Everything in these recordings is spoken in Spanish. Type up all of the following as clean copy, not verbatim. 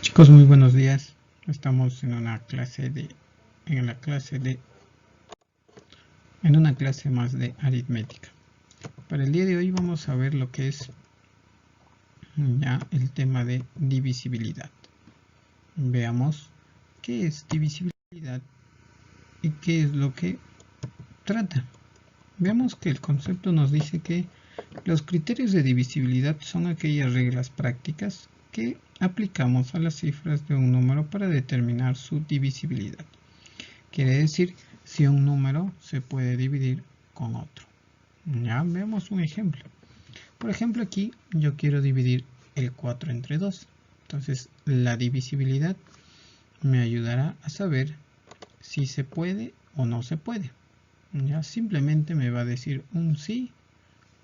Chicos, muy buenos días. Estamos en una clase de en la clase de en una clase más de aritmética. Para el día de hoy vamos a ver lo que es ya el tema de divisibilidad. Veamos qué es divisibilidad y qué es lo que trata. Veamos que el concepto nos dice que los criterios de divisibilidad son aquellas reglas prácticas que aplicamos a las cifras de un número para determinar su divisibilidad. Quiere decir si un número se puede dividir con otro. Ya vemos un ejemplo. Por ejemplo, aquí yo quiero dividir el 4 entre 2. Entonces la divisibilidad me ayudará a saber si se puede o no se puede. Ya simplemente me va a decir un sí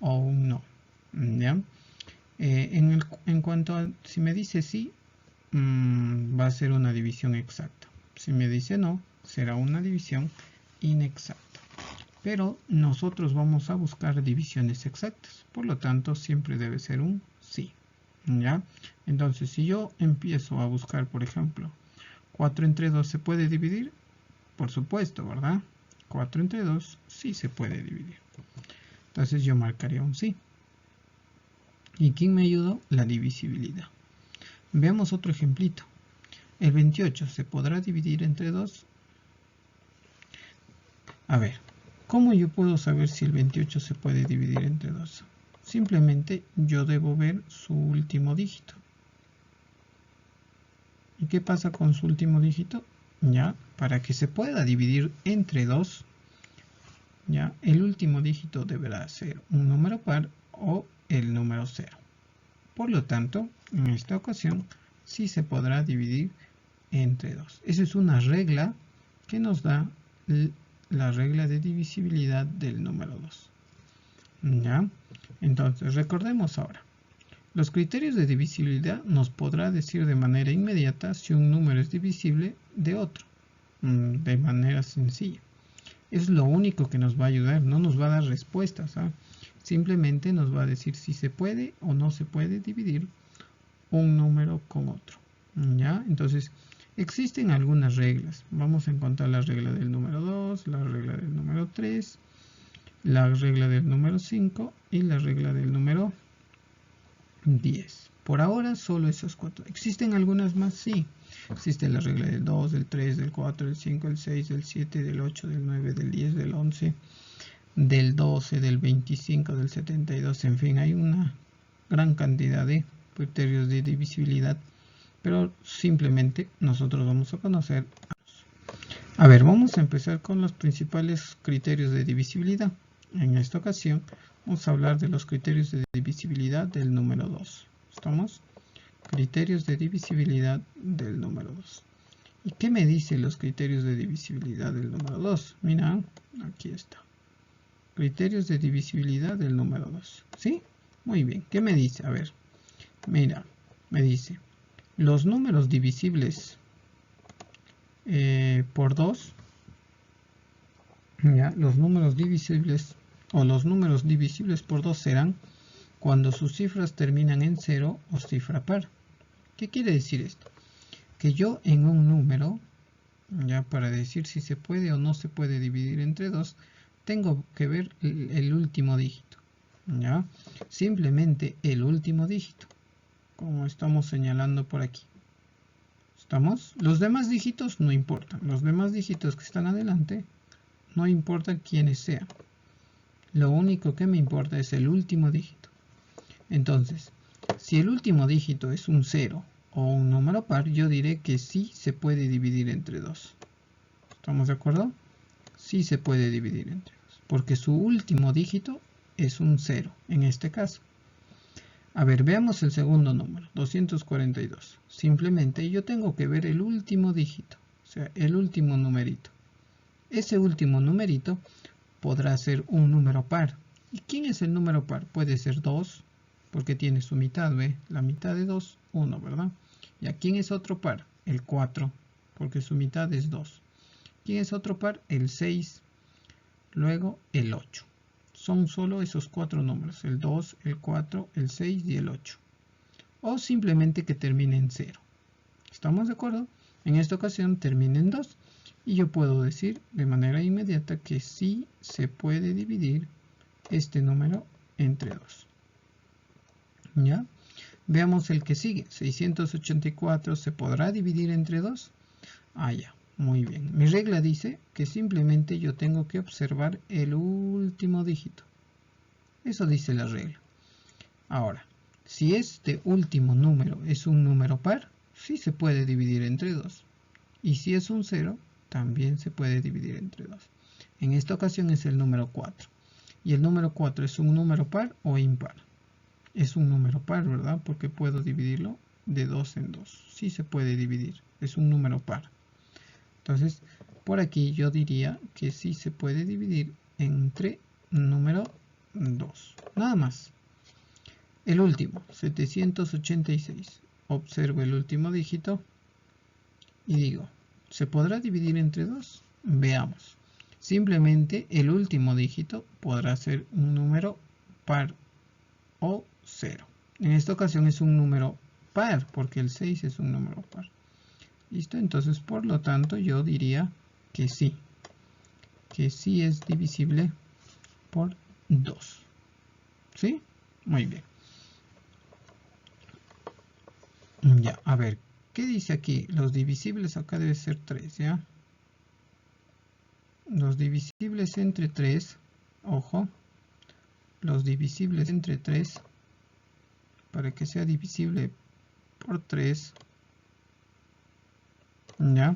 o un no. ¿Ya? En cuanto a si me dice sí, va a ser una división exacta. Si me dice no, será una división inexacta. Pero nosotros vamos a buscar divisiones exactas. Por lo tanto, siempre debe ser un sí. ¿Ya? Entonces, si yo empiezo a buscar, por ejemplo, 4 entre 2 se puede dividir, por supuesto, ¿verdad? 4 entre 2 sí se puede dividir. Entonces yo marcaría un sí. ¿Y quién me ayudó? La divisibilidad. Veamos otro ejemplito. El 28 se podrá dividir entre 2. A ver, ¿cómo yo puedo saber si el 28 se puede dividir entre 2? Simplemente yo debo ver su último dígito. ¿Y qué pasa con su último dígito? Ya, para que se pueda dividir entre 2, ya, el último dígito deberá ser un número par o el número 0. Por lo tanto, en esta ocasión sí se podrá dividir entre 2. Esa es una regla que nos da la regla de divisibilidad del número 2. ¿Ya? Entonces, recordemos ahora. Los criterios de divisibilidad nos podrá decir de manera inmediata si un número es divisible de otro, de manera sencilla. Es lo único que nos va a ayudar, no nos va a dar respuestas. Simplemente nos va a decir si se puede o no se puede dividir un número con otro. ¿Ya? Entonces, existen algunas reglas. Vamos a encontrar la regla del número 2, la regla del número 3, la regla del número 5 y la regla del número 10. Por ahora solo esas 4. ¿Existen algunas más? Sí. Existe la regla del 2, del 3, del 4, del 5, del 6, del 7, del 8, del 9, del 10, del 11, del 12, del 25, del 72. En fin, hay una gran cantidad de criterios de divisibilidad, pero simplemente nosotros vamos a conocer. A ver, vamos a empezar con los principales criterios de divisibilidad. En esta ocasión vamos a hablar de los criterios de divisibilidad del número 2. ¿Estamos? Criterios de divisibilidad del número 2. ¿Y qué me dicen los criterios de divisibilidad del número 2? Mira, aquí está. Criterios de divisibilidad del número 2. ¿Sí? Muy bien. ¿Qué me dice? A ver, mira, me dice, los números divisibles por 2, ¿ya? Los números divisibles o los números divisibles por 2 serán cuando sus cifras terminan en 0 o cifra par. ¿Qué quiere decir esto? Que yo en un número, ya para decir si se puede o no se puede dividir entre 2, tengo que ver el último dígito. ¿Ya? Simplemente el último dígito, como estamos señalando por aquí. ¿Estamos? Los demás dígitos no importan. Los demás dígitos que están adelante no importa quiénes sean. Lo único que me importa es el último dígito. Entonces, si el último dígito es un 0 o un número par, yo diré que sí se puede dividir entre 2. ¿Estamos de acuerdo? Sí se puede dividir entre 2, porque su último dígito es un 0 en este caso. A ver, veamos el segundo número, 242. Simplemente yo tengo que ver el último dígito, o sea, el último numerito. Ese último numerito podrá ser un número par. ¿Y quién es el número par? Puede ser 2, porque tiene su mitad, ¿ve? La mitad de 2, 1, ¿verdad? ¿Y a quién es otro par? El 4, porque su mitad es 2. ¿Quién es otro par? El 6, luego el 8. Son solo esos 4 números, el 2, el 4, el 6 y el 8. O simplemente que termine en 0. ¿Estamos de acuerdo? En esta ocasión termina en 2. Y yo puedo decir de manera inmediata que sí se puede dividir este número entre 2. ¿Ya? Veamos el que sigue. 684 ¿se podrá dividir entre 2? Ah, ya. Muy bien. Mi regla dice que simplemente yo tengo que observar el último dígito. Eso dice la regla. Ahora, si este último número es un número par, sí se puede dividir entre 2. Y si es un 0, también se puede dividir entre 2. En esta ocasión es el número 4. ¿Y el número 4 es un número par o impar? Es un número par, ¿verdad? Porque puedo dividirlo de 2 en 2. Sí se puede dividir. Es un número par. Entonces, por aquí yo diría que sí se puede dividir entre número 2. Nada más. El último, 786. Observo el último dígito y digo, ¿se podrá dividir entre 2? Veamos. Simplemente el último dígito podrá ser un número par o 0. En esta ocasión es un número par, porque el 6 es un número par. ¿Listo? Entonces, por lo tanto, yo diría que sí es divisible por 2. ¿Sí? Muy bien. Ya, a ver, ¿qué dice aquí? Los divisibles acá debe ser 3, ¿ya? Los divisibles entre 3, ojo, los divisibles entre 3, para que sea divisible por 3, ¿ya?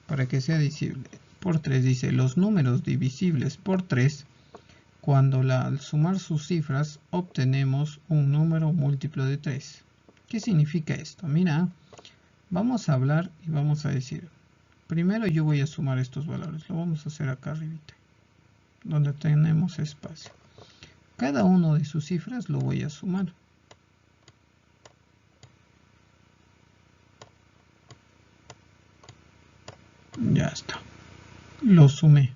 Para que sea divisible por 3, dice, los números divisibles por 3, cuando al sumar sus cifras obtenemos un número múltiplo de 3. ¿Qué significa esto? Mira, vamos a hablar y vamos a decir, primero yo voy a sumar estos valores, lo vamos a hacer acá arribita, donde tenemos espacio. Cada uno de sus cifras lo voy a sumar. Ya está. Lo sumé.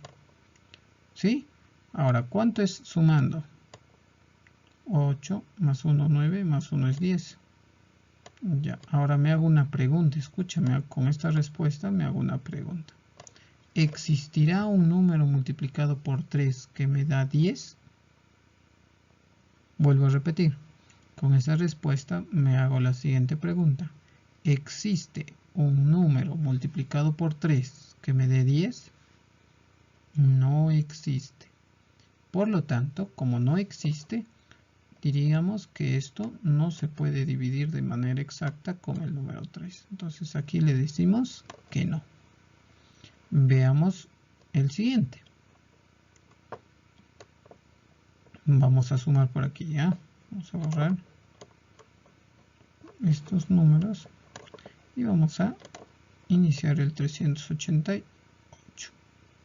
¿Sí? Ahora, ¿cuánto es sumando? 8 más 1, 9, más 1 es 10. Ya, ahora me hago una pregunta. Escúchame, con esta respuesta me hago una pregunta. ¿Existirá un número multiplicado por 3 que me da 10? Vuelvo a repetir. Con esta respuesta me hago la siguiente pregunta. ¿Existe un número multiplicado por 3 que me dé 10? No existe. Por lo tanto, como no existe, diríamos que esto no se puede dividir de manera exacta con el número 3. Entonces aquí le decimos que no. Veamos el siguiente. Vamos a sumar por aquí, ¿ya? Vamos a borrar estos números y vamos a iniciar el 388.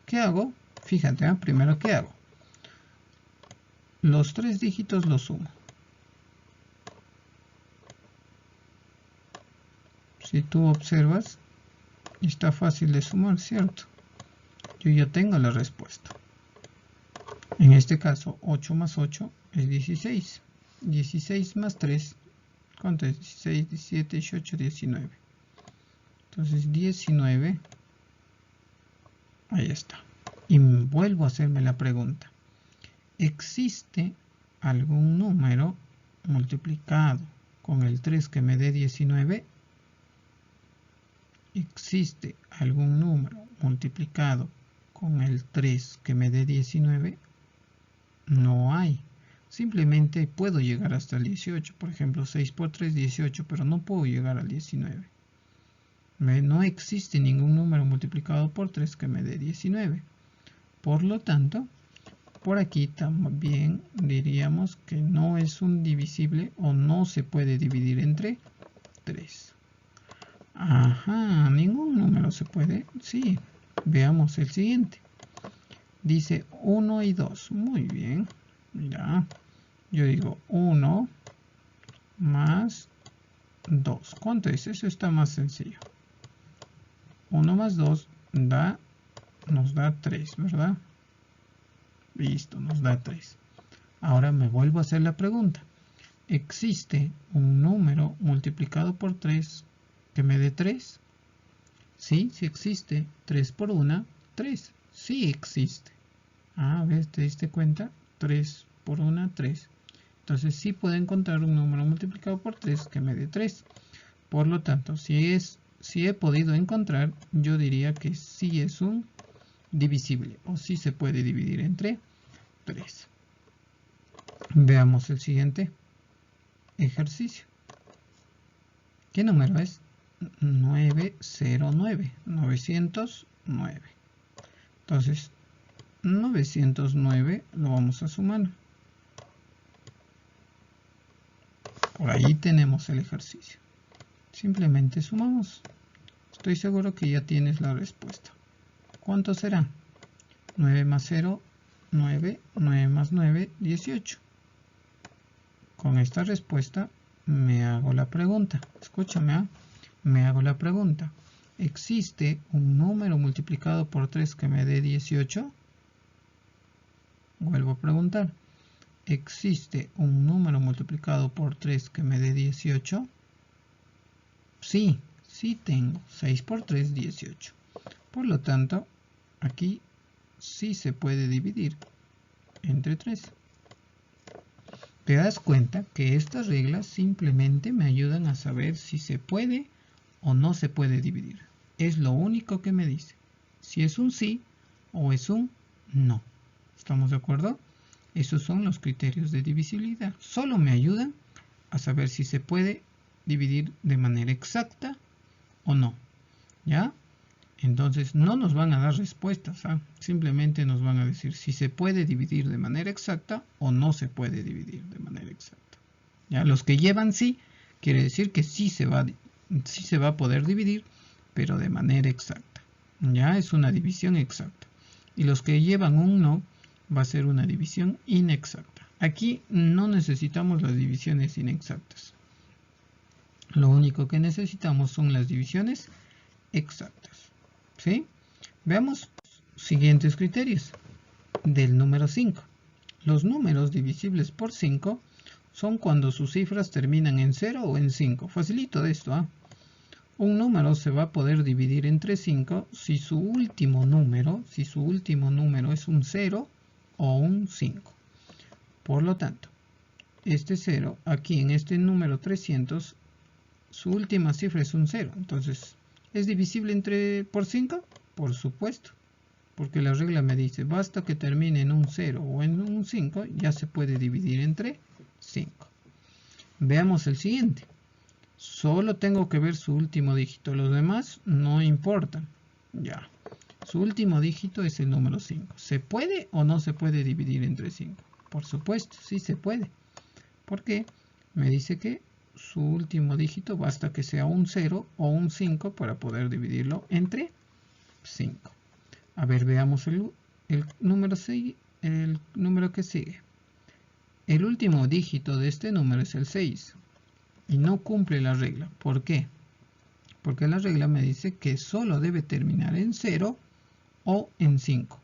¿Qué hago? Fíjate, primero, ¿qué hago? Los 3 dígitos los sumo. Si tú observas, está fácil de sumar, ¿cierto? Yo ya tengo la respuesta. En este caso, 8 más 8 es 16. 16 más 3, ¿cuánto es? 16, 17, 18, 19. Entonces 19, ahí está. Y vuelvo a hacerme la pregunta. ¿Existe algún número multiplicado con el 3 que me dé 19? ¿Existe algún número multiplicado con el 3 que me dé 19? No hay. Simplemente puedo llegar hasta el 18. Por ejemplo, 6 por 3, 18, pero no puedo llegar al 19. No existe ningún número multiplicado por 3 que me dé 19. Por lo tanto, por aquí también diríamos que no es un divisible o no se puede dividir entre 3. Ajá, ningún número se puede. Sí, veamos el siguiente. Dice 1 y 2. Muy bien. Mira, yo digo 1 más 2. ¿Cuánto es? Eso está más sencillo. 1 más 2 nos da 3, ¿verdad? Listo, nos da 3. Ahora me vuelvo a hacer la pregunta. ¿Existe un número multiplicado por 3 que me dé 3. Sí, sí existe. 3 por 1, 3. Sí existe. Ah, ¿ves? ¿Te diste cuenta? 3 por 1, 3. Entonces sí puedo encontrar un número multiplicado por 3 que me dé 3. Por lo tanto, si he podido encontrar, yo diría que sí es un divisible o sí se puede dividir entre 3. Veamos el siguiente ejercicio. ¿Qué número es? 909. 909. Entonces, 909 lo vamos a sumar. Por ahí tenemos el ejercicio. Simplemente sumamos. Estoy seguro que ya tienes la respuesta. ¿Cuánto será? 9 más 0, 9. 9 más 9, 18. Con esta respuesta me hago la pregunta. Escúchame, me hago la pregunta. ¿Existe un número multiplicado por 3 que me dé 18? Vuelvo a preguntar. ¿Existe un número multiplicado por 3 que me dé 18? Sí, sí tengo. 6 por 3, 18. Por lo tanto, aquí sí se puede dividir entre 3. Te das cuenta que estas reglas simplemente me ayudan a saber si se puede o no se puede dividir. Es lo único que me dice. Si es un sí o es un no. ¿Estamos de acuerdo? Esos son los criterios de divisibilidad. Solo me ayudan a saber si se puede dividir de manera exacta o no. ¿Ya? Entonces no nos van a dar respuestas, simplemente nos van a decir si se puede dividir de manera exacta o no se puede dividir de manera exacta. ¿Ya? Los que llevan sí, quiere decir que sí se va a poder dividir, pero de manera exacta. Ya es una división exacta. Y los que llevan un no, va a ser una división inexacta. Aquí no necesitamos las divisiones inexactas. Lo único que necesitamos son las divisiones exactas. ¿Sí? Veamos siguientes criterios del número 5. Los números divisibles por 5 son cuando sus cifras terminan en 0 o en 5. Facilito de esto. Un número se va a poder dividir entre 5 si su último número es un 0 o un 5. Por lo tanto, este 0, aquí en este número 300, su última cifra es un 0. Entonces, ¿es divisible por 5? Por supuesto, porque la regla me dice, basta que termine en un 0 o en un 5, ya se puede dividir entre 5. Veamos el siguiente. Solo tengo que ver su último dígito, los demás no importan. Ya, su último dígito es el número 5. ¿Se puede o no se puede dividir entre 5? Por supuesto, sí se puede. ¿Por qué? Me dice que su último dígito basta que sea un 0 o un 5 para poder dividirlo entre 5. A ver, veamos el número 6, el número que sigue. El último dígito de este número es el 6 y no cumple la regla. ¿Por qué? Porque la regla me dice que solo debe terminar en 0 o en 5.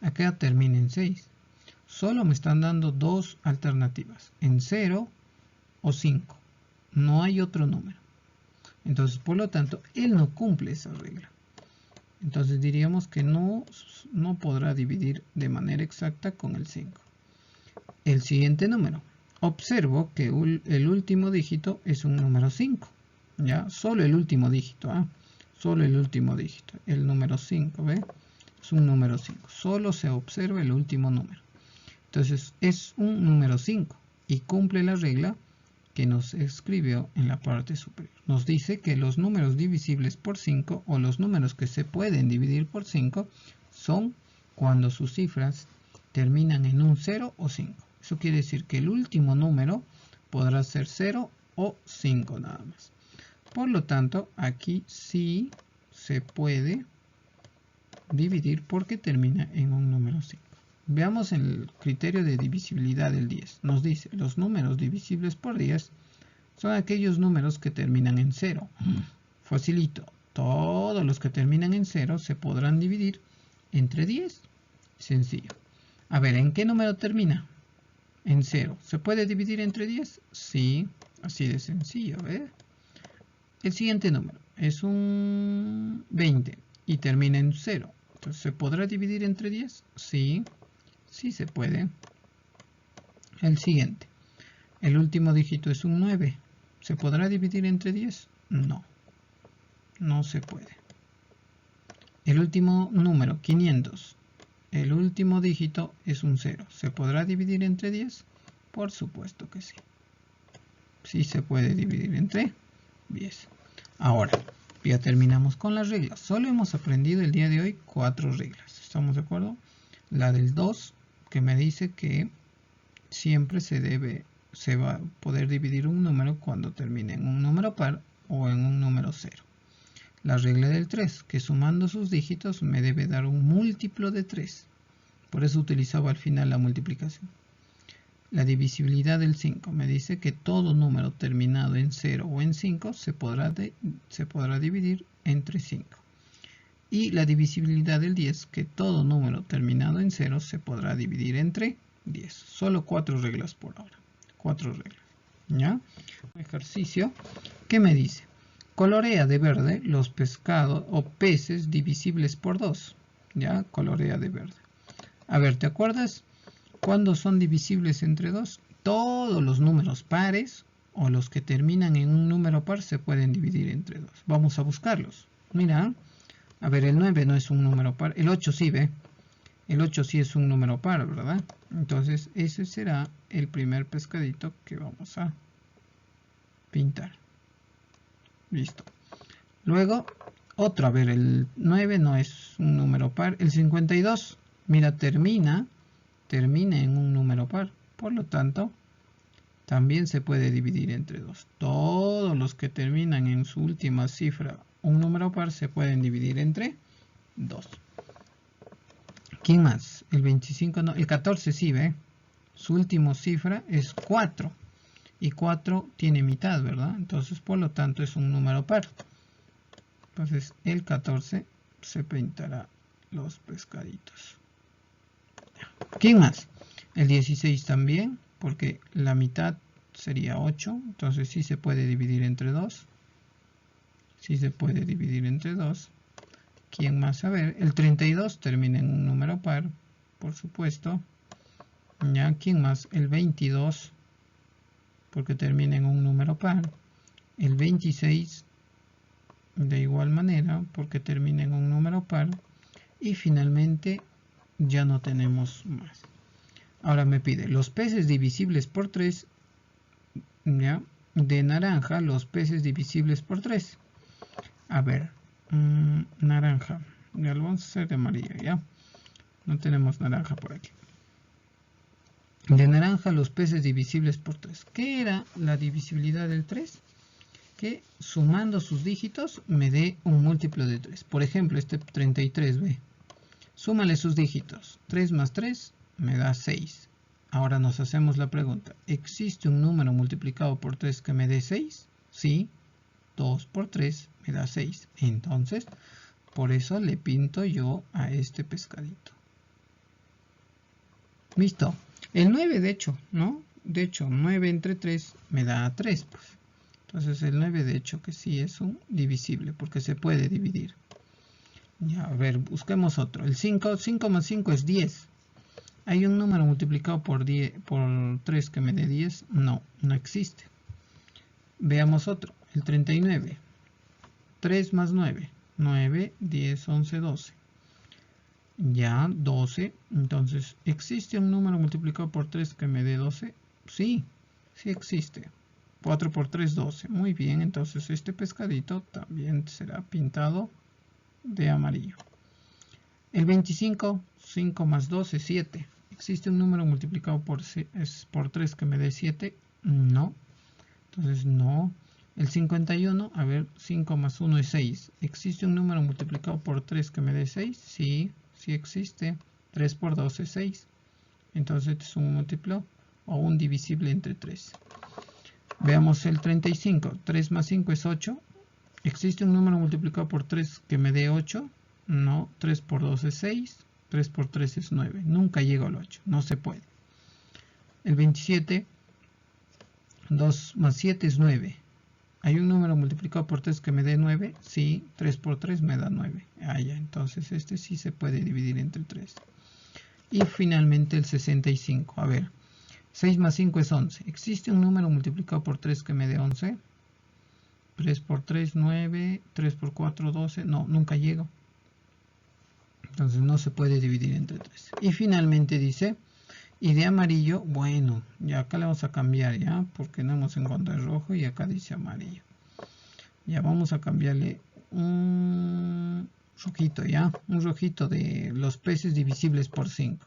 Acá termina en 6. Solo me están dando dos alternativas, en 0 o 5. No hay otro número. Entonces, por lo tanto, él no cumple esa regla. Entonces diríamos que no podrá dividir de manera exacta con el 5. El siguiente número. Observo que el último dígito es un número 5. ¿Ya? Solo el último dígito. Solo el último dígito. El número 5, ¿ve? Es un número 5. Solo se observa el último número. Entonces es un número 5 y cumple la regla que nos escribió en la parte superior. Nos dice que los números divisibles por 5 o los números que se pueden dividir por 5 son cuando sus cifras terminan en un 0 o 5. Eso quiere decir que el último número podrá ser 0 o 5 nada más. Por lo tanto, aquí sí se puede dividir porque termina en un número 5. Veamos el criterio de divisibilidad del 10. Nos dice, los números divisibles por 10 son aquellos números que terminan en 0. Facilito. Todos los que terminan en 0 se podrán dividir entre 10. Sencillo. A ver, ¿en qué número termina? En 0. ¿Se puede dividir entre 10? Sí, así de sencillo, ¿ves? El siguiente número es un 20 y termina en 0. Entonces, ¿se podrá dividir entre 10? Sí, sí se puede. El siguiente. El último dígito es un 9. ¿Se podrá dividir entre 10? No, no se puede. El último número, 500. El último dígito es un 0. ¿Se podrá dividir entre 10? Por supuesto que sí. Sí se puede dividir entre 10. Ahora, ya terminamos con las reglas. Solo hemos aprendido el día de hoy 4 reglas. ¿Estamos de acuerdo? La del 2, que me dice que siempre se va a poder dividir un número cuando termine en un número par o en un número 0. La regla del 3, que sumando sus dígitos me debe dar un múltiplo de 3. Por eso utilizaba al final la multiplicación. La divisibilidad del 5 me dice que todo número terminado en 0 o en 5 se podrá dividir entre 5. Y la divisibilidad del 10, que todo número terminado en 0 se podrá dividir entre 10. Solo 4 reglas por ahora. 4 reglas. ¿Ya? Un ejercicio que me dice: colorea de verde los pescados o peces divisibles por 2. ¿Ya? Colorea de verde. A ver, ¿te acuerdas cuándo son divisibles entre 2? Todos los números pares o los que terminan en un número par se pueden dividir entre 2. Vamos a buscarlos. Mira, a ver, el 9 no es un número par. El 8 sí, ¿ve? El 8 sí es un número par, ¿verdad? Entonces ese será el primer pescadito que vamos a pintar. Listo. Luego, otro, a ver, el 9 no es un número par. El 52, mira, termina en un número par. Por lo tanto, también se puede dividir entre 2. Todos los que terminan en su última cifra un número par se pueden dividir entre 2. ¿Quién más? El 25 no. El 14 sí, ¿ve? Su última cifra es 4. Y 4 tiene mitad, ¿verdad? Entonces, por lo tanto, es un número par. Entonces, el 14 se pintará los pescaditos. ¿Quién más? El 16 también, porque la mitad sería 8. Entonces, sí se puede dividir entre 2. Sí se puede dividir entre 2. ¿Quién más? A ver, el 32 termina en un número par, por supuesto. ¿Ya? ¿Quién más? El 22, porque termina en un número par. El 26, de igual manera, porque termina en un número par. Y finalmente, ya no tenemos más. Ahora me pide los peces divisibles por 3. ¿Ya? De naranja, los peces divisibles por 3. A ver, naranja. Ya lo vamos a hacer de amarillo, ¿ya? No tenemos naranja por aquí. De naranja, los peces divisibles por 3. ¿Qué era la divisibilidad del 3? Que sumando sus dígitos me dé un múltiplo de 3. Por ejemplo, este 33, ¿ve? Súmale sus dígitos. 3 más 3 me da 6. Ahora nos hacemos la pregunta: ¿existe un número multiplicado por 3 que me dé 6? Sí. 2 por 3 me da 6. Entonces, por eso le pinto yo a este pescadito. Listo. El 9, de hecho, ¿no? De hecho, 9 entre 3 me da 3, pues. Entonces, el 9, de hecho, que sí es un divisible, porque se puede dividir. Ya, a ver, busquemos otro. El 5, 5 más 5 es 10. ¿Hay un número multiplicado por 3 que me dé 10? No, no existe. Veamos otro. El 39. 3 más 9. 9, 10, 11, 12. Ya, 12. Entonces, ¿existe un número multiplicado por 3 que me dé 12? Sí, sí existe. 4 por 3, 12. Muy bien, entonces este pescadito también será pintado de amarillo. El 25, 5 más 12, 7. ¿Existe un número multiplicado por 3 que me dé 7? No. Entonces, no. El 51, a ver, 5 más 1 es 6. ¿Existe un número multiplicado por 3 que me dé 6? Sí, sí existe. 3 por 2 es 6. Entonces es un múltiplo o un divisible entre 3. Veamos el 35. 3 más 5 es 8. ¿Existe un número multiplicado por 3 que me dé 8? No. 3 por 2 es 6. 3 por 3 es 9. Nunca llego al 8. No se puede. El 27. 2 más 7 es 9. ¿Hay un número multiplicado por 3 que me dé 9? Sí, 3 por 3 me da 9. Ah, ya, entonces este sí se puede dividir entre 3. Y finalmente el 65. A ver, 6 más 5 es 11. ¿Existe un número multiplicado por 3 que me dé 11? 3 por 3, 9. 3 por 4, 12. No, nunca llego. Entonces no se puede dividir entre 3. Y finalmente dice, y de amarillo, bueno, ya acá le vamos a cambiar ya, porque no hemos encontrado el rojo y acá dice amarillo. Ya vamos a cambiarle un rojito ya, un rojito de los peces divisibles por 5.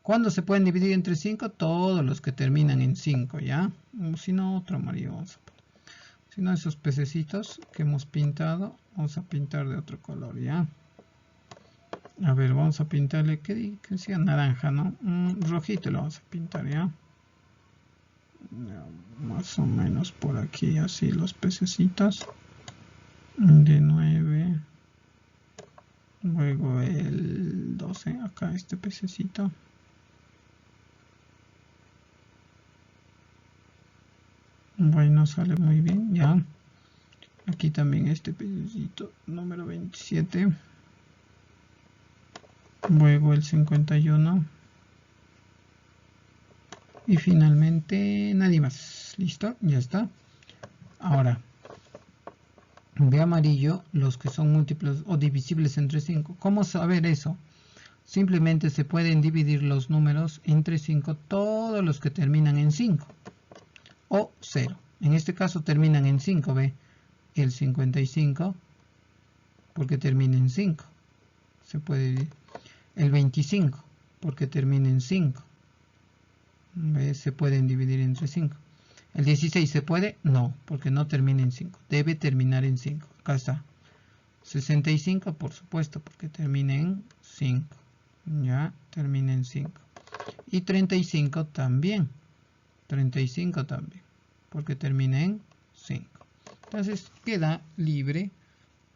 ¿Cuándo se pueden dividir entre 5? Todos los que terminan en 5 ya. O si no, otro amarillo vamos a poner. Si no, esos pececitos que hemos pintado, vamos a pintar de otro color ya. A ver, vamos a pintarle, que sea naranja, ¿no? Rojito lo vamos a pintar ya. Más o menos por aquí, así los pececitos. De 9. Luego el 12, acá este pececito. Bueno, sale muy bien, ya. Aquí también este pececito número 27. Luego el 51. Y finalmente nadie más. ¿Listo? Ya está. Ahora, de amarillo, los que son múltiplos o divisibles entre 5. ¿Cómo saber eso? Simplemente se pueden dividir los números entre 5, todos los que terminan en 5. O 0. En este caso terminan en 5, ¿ve? El 55, porque termina en 5. Se puede dividir. El 25, porque termina en 5. ¿Ve? Se pueden dividir entre 5. ¿El 16 se puede? No, porque no termina en 5. Debe terminar en 5. Acá está. 65, por supuesto, porque termina en 5. Ya, termina en 5. Y 35 también. 35 también, porque termina en 5. Entonces queda libre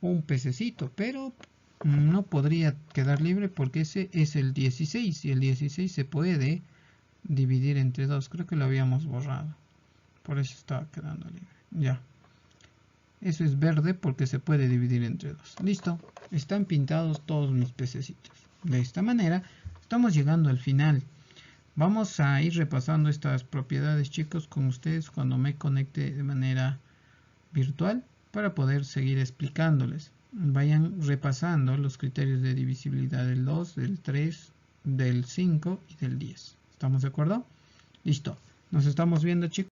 un pececito, pero no podría quedar libre porque ese es el 16 y el 16 se puede dividir entre 2. Creo que lo habíamos borrado, por eso estaba quedando libre. Ya, eso es verde porque se puede dividir entre 2. Listo, están pintados todos mis pececitos. De esta manera estamos llegando al final. Vamos a ir repasando estas propiedades, chicos, con ustedes cuando me conecte de manera virtual para poder seguir explicándoles. Vayan repasando los criterios de divisibilidad del 2, del 3, del 5 y del 10. ¿Estamos de acuerdo? Listo. Nos estamos viendo, chicos.